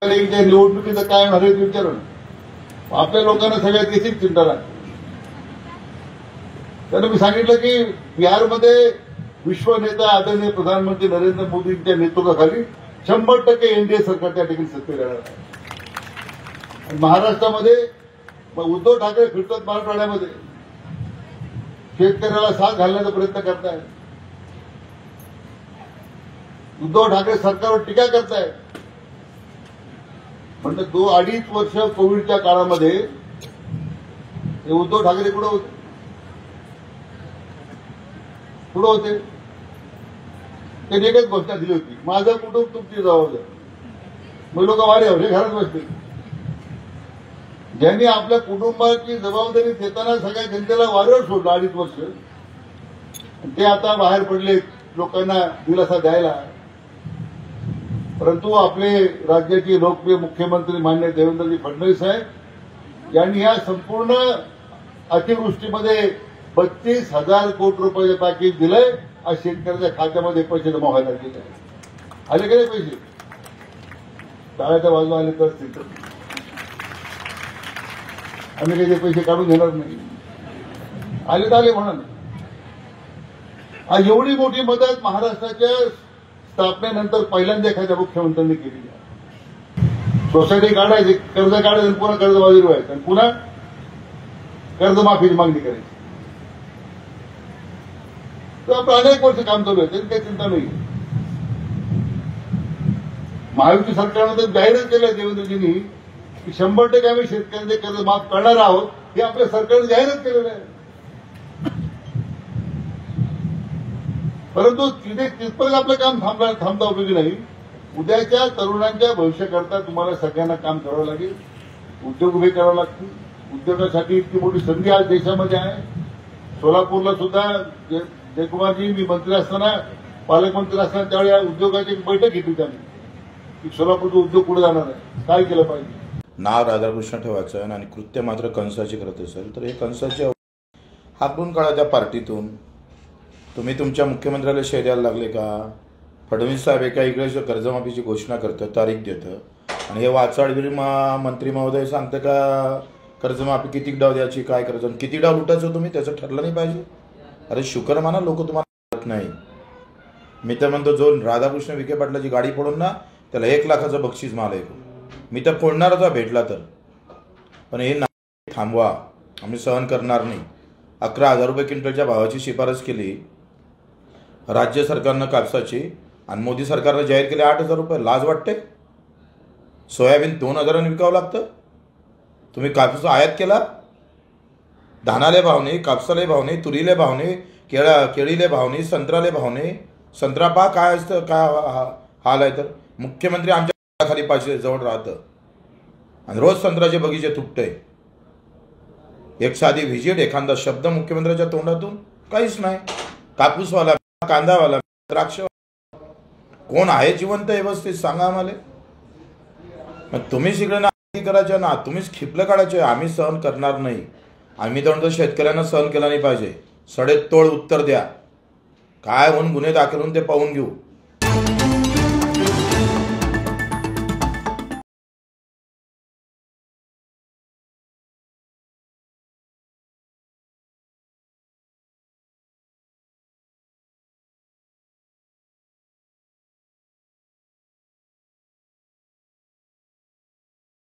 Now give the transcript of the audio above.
निवडणुकीचं काय होणार आहे विचारून आपल्या लोकांना सगळ्यात तीच चिंता लागते. त्यांना मी सांगितलं की बिहारमध्ये विश्व नेता आदरणीय प्रधानमंत्री नरेंद्र मोदींच्या नेतृत्वाखाली 100% एनडीए सरकार त्या ठिकाणी सत्तेत येणार आहे. महाराष्ट्रामध्ये उद्धव ठाकरे फिरतात मराठवाड्यामध्ये शेतकऱ्याला साथ घालण्याचा प्रयत्न करतायत. उद्धव ठाकरे सरकारवर टीका करतायत. म्हणजे 2-2.5 वर्ष कोविडच्या काळामध्ये उद्धव ठाकरे कुठे होते? त्यांनी एकच घोषणा दिली होती, माझं कुटुंब तुमची जबाबदारी. मग लोक वाऱ्यावर घरात बसले. ज्यांनी आपल्या कुटुंबाची जबाबदारी देताना सगळ्या जनतेला वाऱ्यावर सोडलं 2.5 वर्ष, ते आता बाहेर पडले लोकांना दिलासा द्यायला. परंतु आपले राज्याचे लोकप्रिय मुख्यमंत्री माननीय देवेंद्रजी फडणवीस साहेब यांनी या संपूर्ण अतिवृष्टीमध्ये 32,000 कोटी रुपयाचे पॅकेज दिलंय. आज शेतकऱ्याच्या खात्यामध्ये पैसे जमा व्हायला लागले. आले का नाही पैसे? टाळ्याच्या बाजूला आले तर आम्ही काही पैसे काढून घेणार नाही. आले तर आले म्हणा. आज एवढी मोठी मदत महाराष्ट्राच्या स्थापनेनंतर पहिल्यांदा एखाद्या मुख्यमंत्र्यांनी केली. सोसायटी काढायची, कर्ज काढायचं, पुन्हा कर्जबाजारी व्हायचं, आणि पुन्हा कर्जमाफीची मागणी करायची. तर आपलं अनेक वर्ष काम चालू आहे, त्याची काही चिंता नाही. महायुती सरकारनं तर जाहीरच केलं देवेंद्रजींनी की 100% आम्ही शेतकऱ्यांचे कर्ज माफ करणार आहोत. हे आपल्या सरकारने जाहीरच केलेलं आहे. परंतु तिथपर्यंत आपलं काम थांबता उपयोगी नाही. उद्याच्या तरुणांच्या भविष्याकरता तुम्हाला सगळ्यांना काम करावं लागेल. उद्योग उभे करावे लागतील. उद्योगासाठी इतकी मोठी संधी आज देशामध्ये आहे. सोलापूरला सुद्धा जयकुमारजी, मी मंत्री असताना, पालकमंत्री असताना त्यावेळी उद्योगाची बैठक घेतली त्यांनी की सोलापूरचा उद्योग पुढे जाणार आहे, काय केलं पाहिजे. नाव राधाकृष्ण ठेवायचं आणि कृत्य मात्र कंसाचे करत असेल तर हे कंसाचे हाकून काढा त्या पार्टीतून. तुम्ही तुमच्या मुख्यमंत्र्याला शेअर द्यायला लागले का? फडणवीस साहेब एका इकडे कर्जमाफीची घोषणा करतं, तारीख देतं, आणि हे वाचाडवीर मंत्री महोदय सांगतं का कर्जमाफी किती डाव द्यायची, काय करायचं, किती डाव लुटायचं तुम्ही त्याचं ठरलं नाही पाहिजे. अरे शुक्र माना लोक तुम्हाला कळत नाही. मी तर म्हणतो जो राधाकृष्ण विखे पाटलाची गाडी फोडून ना त्याला 1 लाखाचं बक्षीस मला ऐकू. मी तर फोडणार होता भेटला तर. पण हे थांबवा, आम्ही सहन करणार नाही. 11,000 रुपये क्विंटलच्या भावाची शिफारस केली राज्य सरकारनं कापसाची, आणि मोदी सरकारनं जाहीर केले 8,000 रुपये. लाज वाटते? सोयाबीन 2,000 विकावं लागतं. तुम्ही कापूस आयात केला. धानाले भाव नाही, कापसाले भाव नाही, तुरीले भाव नाही, केळीले भाव नाही, संत्र्याले भाव नाही. संत्रा पहा काय असतं, काय हाल आहे. तर मुख्यमंत्री आमच्या खाली पाचशे जवळ राहतं आणि रोज संत्र्याचे बगीचे तुटते. एक साधी व्हिजिट, एखादा शब्द मुख्यमंत्र्याच्या तोंडातून काहीच नाही. कापूसवाला, कांदावाला, द्राक्ष, कोण आहे जिवंत व्यवस्थित सांगा आम्हाला. मग तुम्हीच इकडे नाकी करायचे ना, तुम्हीच खिपलं काढायचे. आम्ही सहन करणार नाही. आम्ही तर म्हणतो शेतकऱ्यांना सहन केला नाही पाहिजे. सडेतोड उत्तर द्या. काय होऊन गुन्हे दाखल होऊन ते पाहून घेऊ.